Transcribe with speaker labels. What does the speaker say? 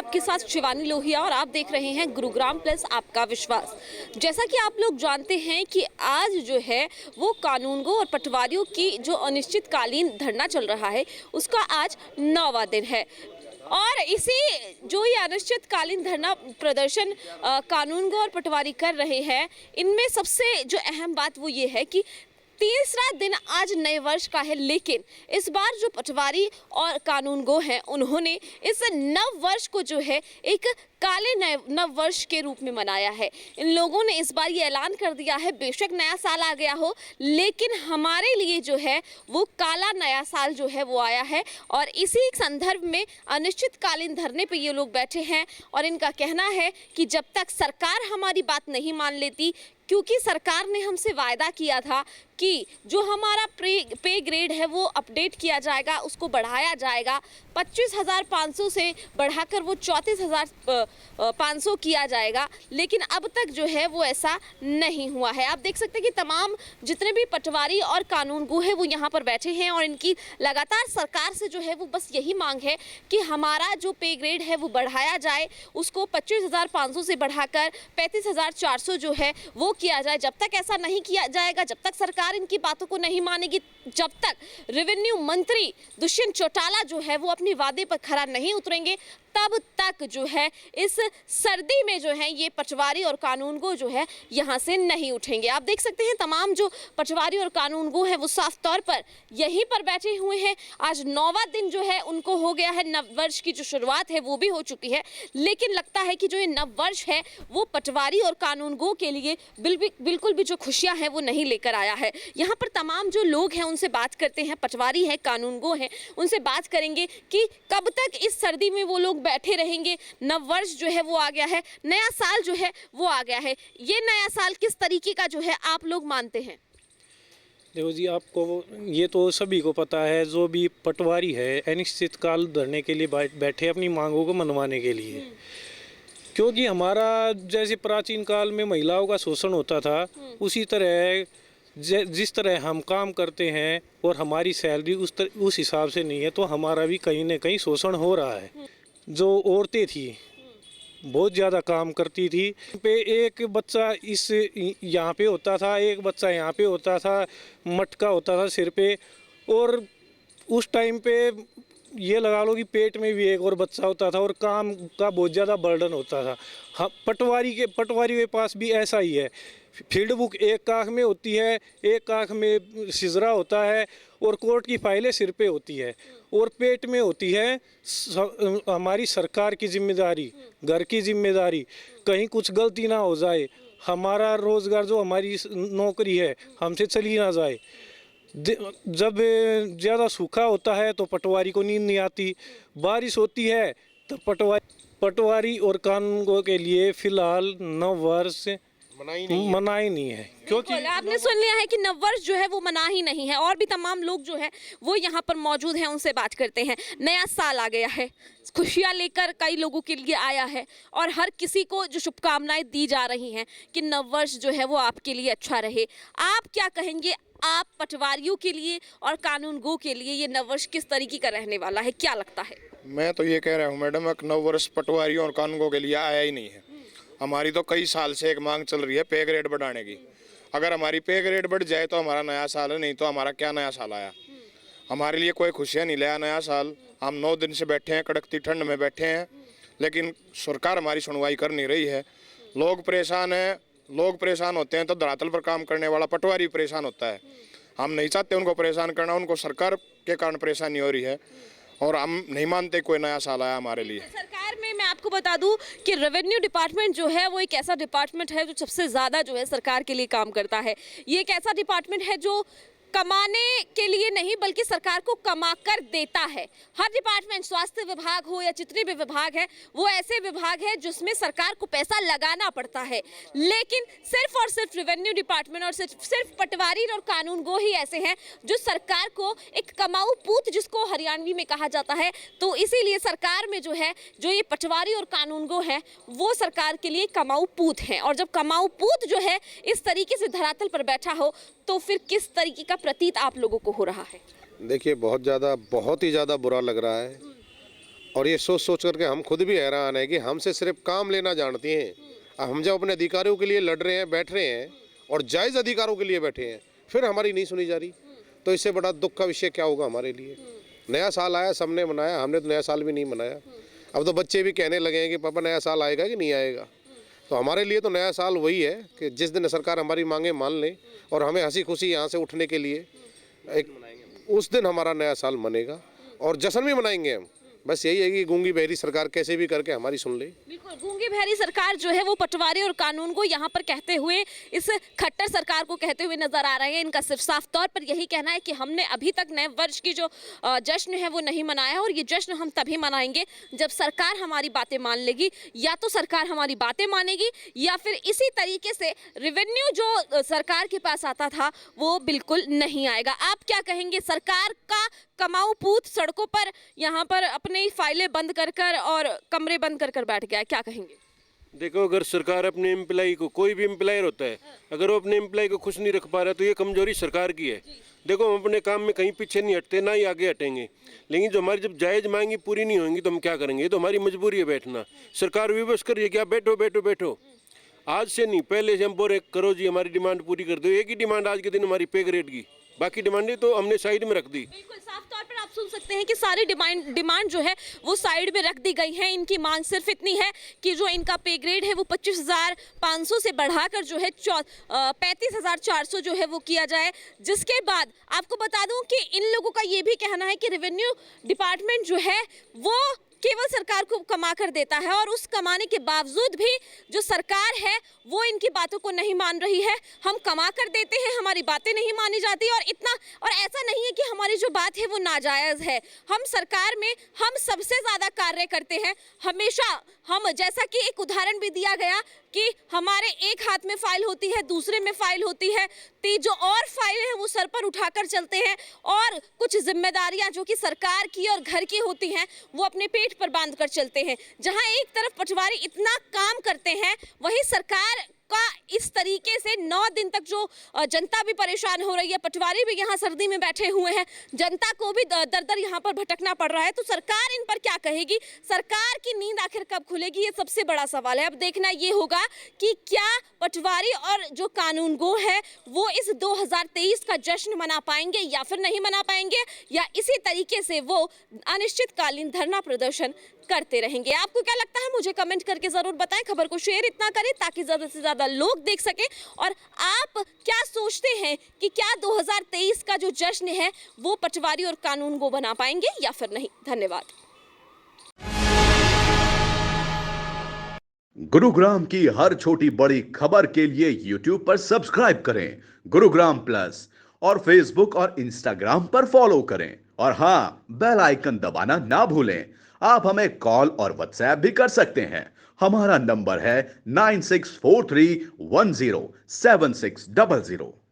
Speaker 1: आपके साथ शिवानी लोहिया और आप देख रहे हैं गुरुग्राम प्लस आपका विश्वास। जैसा कि आप लोग जानते हैं कि आज जो है वो कानूनगो और पटवारियों की जो अनिश्चितकालीन धरना चल रहा है उसका आज 9वां दिन है और इसी जो ये अनिश्चितकालीन धरना प्रदर्शन कानूनगो और पटवारी कर रहे हैं, इनमें सबसे जो अहम बात वो ये है कि तीसरा दिन आज नए वर्ष का है, लेकिन इस बार जो पटवारी और कानूनगो हैं उन्होंने इस नव वर्ष को जो है एक काले नव वर्ष के रूप में मनाया है। इन लोगों ने इस बार ये ऐलान कर दिया है, बेशक नया साल आ गया हो लेकिन हमारे लिए जो है वो काला नया साल जो है वो आया है। और इसी संदर्भ में अनिश्चितकालीन धरने पे ये लोग बैठे हैं और इनका कहना है कि जब तक सरकार हमारी बात नहीं मान लेती, क्योंकि सरकार ने हमसे वायदा किया था कि जो हमारा पे ग्रेड है वो अपडेट किया जाएगा, उसको बढ़ाया जाएगा, 25,500 से बढ़ाकर वो 34,500 किया जाएगा, लेकिन अब तक जो है वो ऐसा नहीं हुआ है। आप देख सकते हैं कि तमाम जितने भी पटवारी और कानूनगो है वो यहाँ पर बैठे हैं और इनकी लगातार सरकार से जो है वो बस यही मांग है कि हमारा जो पे ग्रेड है वो बढ़ाया जाए, उसको 25,500 से बढ़ाकर 35,400 जो है वो किया जाए। जब तक ऐसा नहीं किया जाएगा, जब तक सरकार इनकी बातों को नहीं मानेगी, जब तक रेवेन्यू मंत्री दुष्यंत चौटाला जो है वो अपने वादे पर खरा नहीं उतरेंगे, तब तक जो है इस सर्दी में जो है ये पटवारी और कानूनगो जो है यहाँ से नहीं उठेंगे। आप देख सकते हैं तमाम जो पटवारी और कानूनगो हैं वो साफ तौर पर यहीं पर बैठे हुए हैं। आज 9वां दिन जो है उनको हो गया है, नव वर्ष की जो शुरुआत है वो भी हो चुकी है, लेकिन लगता है कि जो ये नव वर्ष है वो पटवारी और कानूनगो के लिए बिल्कुल भी जो खुशियाँ हैं वो नहीं लेकर आया है। यहाँ पर तमाम जो लोग हैं उनसे बात करते हैं, पटवारी हैं, कानूनगो हैं, उनसे बात करेंगे कि कब तक इस सर्दी में वो लोग बैठे रहेंगे। नव वर्ष जो है वो आ गया है, नया साल जो है वो आ गया है। ये नया साल किस तरीके का जो है आप लोग मानते हैं?
Speaker 2: देखो जी, आपको ये तो सभी को पता है, जो भी पटवारी है अनिश्चितकाल धरने के लिए बैठे अपनी मांगों को मनवाने के लिए, क्योंकि हमारा जैसे प्राचीन काल में महिलाओं का शोषण होता था उसी तरह जिस तरह हम काम करते हैं और हमारी सैलरी उस हिसाब से नहीं है, तो हमारा भी कहीं ना कहीं शोषण हो रहा है। जो औरतें थी बहुत ज़्यादा काम करती थी, पे एक बच्चा इस यहाँ पे होता था, एक बच्चा यहाँ पे होता था, मटका होता था सिर पे, और उस टाइम पे ये लगा लो कि पेट में भी एक और बच्चा होता था और काम का बहुत ज़्यादा बर्डन होता था। हाँ, पटवारी के पास भी ऐसा ही है। फील्ड बुक एक काख में होती है, एक काख में सिजरा होता है और कोर्ट की फाइलें सिर पे होती है और पेट में होती है हमारी सरकार की जिम्मेदारी, घर की जिम्मेदारी, कहीं कुछ गलती ना हो जाए, हमारा रोज़गार जो हमारी नौकरी है हमसे चली ना जाए। जब ज़्यादा सूखा होता है तो पटवारी को नींद नहीं आती, बारिश होती है तो पटवारी और कानूनगो के लिए फ़िलहाल नव वर्ष मना ही नहीं है। क्योंकि
Speaker 1: आपने सुन लिया है कि नववर्ष जो है वो मना ही नहीं है और भी तमाम लोग जो है वो यहाँ पर मौजूद हैं, उनसे बात करते हैं। नया साल आ गया है, खुशियाँ लेकर कई लोगों के लिए आया है और हर किसी को जो शुभकामनाएं दी जा रही हैं कि नववर्ष जो है वो आपके लिए अच्छा रहे। आप क्या कहेंगे, आप पटवारियों के लिए और कानूनगो के लिए ये नववर्ष किस तरीके का रहने वाला है, क्या लगता है?
Speaker 3: मैं तो ये कह रहा हूँ मैडम, एक नववर्ष पटवारियों और कानूनगो के लिए आया ही नहीं है। हमारी तो कई साल से एक मांग चल रही है पे ग्रेड बढ़ाने की। अगर हमारी पे ग्रेड बढ़ जाए तो हमारा नया साल है, नहीं तो हमारा क्या नया साल आया। हमारे लिए कोई खुशियाँ नहीं लाया नया साल। हम 9 दिन से बैठे हैं, कड़कती ठंड में बैठे हैं, लेकिन सरकार हमारी सुनवाई कर नहीं रही है। लोग परेशान हैं, लोग परेशान होते हैं तो धरातल पर काम करने वाला पटवारी परेशान होता है। हम नहीं चाहते उनको परेशान करना, उनको सरकार के कारण परेशानी हो रही है और हम नहीं मानते कोई नया साल आया हमारे लिए।
Speaker 1: सरकार में मैं आपको बता दूं कि रेवेन्यू डिपार्टमेंट जो है वो एक ऐसा डिपार्टमेंट है जो सबसे ज़्यादा जो है सरकार के लिए काम करता है। ये एक ऐसा डिपार्टमेंट है जो कमाने के लिए नहीं बल्कि सरकार को कमा कर देता है। हर डिपार्टमेंट, स्वास्थ्य विभाग हो या जितने भी विभाग है, वो ऐसे विभाग है जिसमें सरकार को पैसा लगाना पड़ता है, लेकिन सिर्फ और सिर्फ रेवेन्यू डिपार्टमेंट और सिर्फ पटवारी और कानूनगो ही ऐसे हैं जो सरकार को एक कमाऊ पूत, जिसको हरियाणवी में कहा जाता है, तो इसीलिए सरकार में जो है जो ये पटवारी और कानूनगो है वो सरकार के लिए कमाऊ पूत हैं। और जब कमाऊ पूत जो है इस तरीके से धरातल पर बैठा हो तो फिर किस तरीके का प्रतीत आप लोगों को हो रहा है?
Speaker 4: देखिए, बहुत ही ज़्यादा बुरा लग रहा है और ये सोच सोच करके हम खुद भी हैरान है कि हमसे सिर्फ काम लेना जानती हैं। अब हम जब अपने अधिकारों के लिए लड़ रहे हैं, बैठ रहे हैं और जायज़ अधिकारों के लिए बैठे हैं, फिर हमारी नहीं सुनी जा रही, तो इससे बड़ा दुख का विषय क्या होगा हमारे लिए। नया साल आया, सबने मनाया, हमने तो नया साल भी नहीं मनाया। अब तो बच्चे भी कहने लगे हैं कि पापा नया साल आएगा कि नहीं आएगा। तो हमारे लिए तो नया साल वही है कि जिस दिन सरकार हमारी मांगे मान ले और हमें हंसी खुशी यहाँ से उठने के लिए उस दिन हमारा नया साल मनेगा और जश्न भी मनाएंगे हम। बस यही है कि गूंगी बहरी सरकार कैसे भी करके हमारी सुन ले।
Speaker 1: बिल्कुल, गूंगी बहरी सरकार जो है वो पटवारी और कानून को यहाँ पर कहते हुए, इस खट्टर सरकार को कहते हुए नजर आ रहे हैं। इनका सिर्फ साफ तौर पर यही कहना है कि हमने अभी तक नए वर्ष की जो जश्न है वो नहीं मनाया और ये जश्न हम तभी मनाएंगे जब सरकार हमारी बातें मान लेगी। या तो सरकार हमारी बातें मानेगी या फिर इसी तरीके से रेवेन्यू जो सरकार के पास आता था वो बिल्कुल नहीं आएगा। आप क्या कहेंगे? सरकार का कमाऊ पूत सड़कों पर यहाँ पर अपनी फाइलें बंद कर कर और कमरे बंद कर कर बैठ गया है, क्या कहेंगे?
Speaker 5: देखो, अगर सरकार अपने एम्प्लॉय को, कोई भी एम्प्लॉयर होता है, अगर वो अपने एम्प्लॉय को खुश नहीं रख पा रहा तो ये कमजोरी सरकार की है। देखो, हम अपने काम में कहीं पीछे नहीं हटते, ना ही आगे हटेंगे, लेकिन जो हमारी जब जायज़ मांगी पूरी नहीं होंगी तो हम क्या करेंगे? ये तो हमारी मजबूरी है बैठना। सरकार विवश करिए कि आप बैठो बैठो बैठो, आज से नहीं पहले से हम बोल रहे करो जी हमारी डिमांड पूरी कर दो। एक ही डिमांड आज के दिन हमारी पे ग्रेड की, बाकी डिमांडें तो हमने साइड में रख दी।
Speaker 1: बिल्कुल साफ तौर पर आप सुन सकते हैं कि सारी डिमांड जो है वो साइड में रख दी गई है। इनकी मांग सिर्फ इतनी है कि जो इनका पे ग्रेड है वो 25,500 से बढ़ाकर जो है 35,400 जो है वो किया जाए। जिसके बाद आपको बता दूं कि इन लोगों का ये भी कहना है कि रेवेन्यू डिपार्टमेंट जो है वो केवल सरकार को कमा कर देता है और उस कमाने के बावजूद भी जो सरकार है वो इनकी बातों को नहीं मान रही है। हम कमा कर देते हैं, हमारी बातें नहीं मानी जाती और ऐसा नहीं है कि हमारी जो बात है वो नाजायज़ है। हम सरकार में हम सबसे ज़्यादा कार्य करते हैं हमेशा। हम, जैसा कि एक उदाहरण भी दिया गया कि हमारे एक हाथ में फाइल होती है, दूसरे में फाइल होती है, जो और फाइलें हैं वो सर पर उठाकर चलते हैं और कुछ जिम्मेदारियां जो कि सरकार की और घर की होती हैं वो अपने पेट पर बांध कर चलते हैं। जहां एक तरफ पटवारी इतना काम करते हैं, वहीं सरकार का इस तरीके से 9 दिन तक जो जनता भी परेशान हो रही है, पटवारी भी यहाँ सर्दी में बैठे हुए हैं, जनता को भी दर दर यहाँ पर भटकना पड़ रहा है। तो सरकार इन पर क्या कहेगी? सरकार की नींद आखिर कब खुलेगी? ये सबसे बड़ा सवाल है। अब देखना ये होगा कि क्या पटवारी और जो कानूनगो है वो इस 2023 का जश्न मना पाएंगे या फिर नहीं मना पाएंगे, या इसी तरीके से वो अनिश्चितकालीन धरना प्रदर्शन करते रहेंगे। आपको क्या लगता है? मुझे कमेंट करके जरूर बताएं। खबर को शेयर इतना करें ताकि ज्यादा से ज्यादा लोग देख सकें। और आप क्या सोचते हैं कि क्या 2023 का जो जश्न है वो पटवारी और कानूनगो बना पाएंगे या फिर नहीं? धन्यवाद।
Speaker 6: गुरुग्राम की हर छोटी बड़ी खबर के लिए YouTube पर सब्सक्राइब करें गुरुग्राम प्लस, और Facebook और Instagram पर फॉलो करें। और हाँ, बेल आइकन दबाना ना भूलें। आप हमें कॉल और व्हाट्सएप भी कर सकते हैं। हमारा नंबर है 9643107600।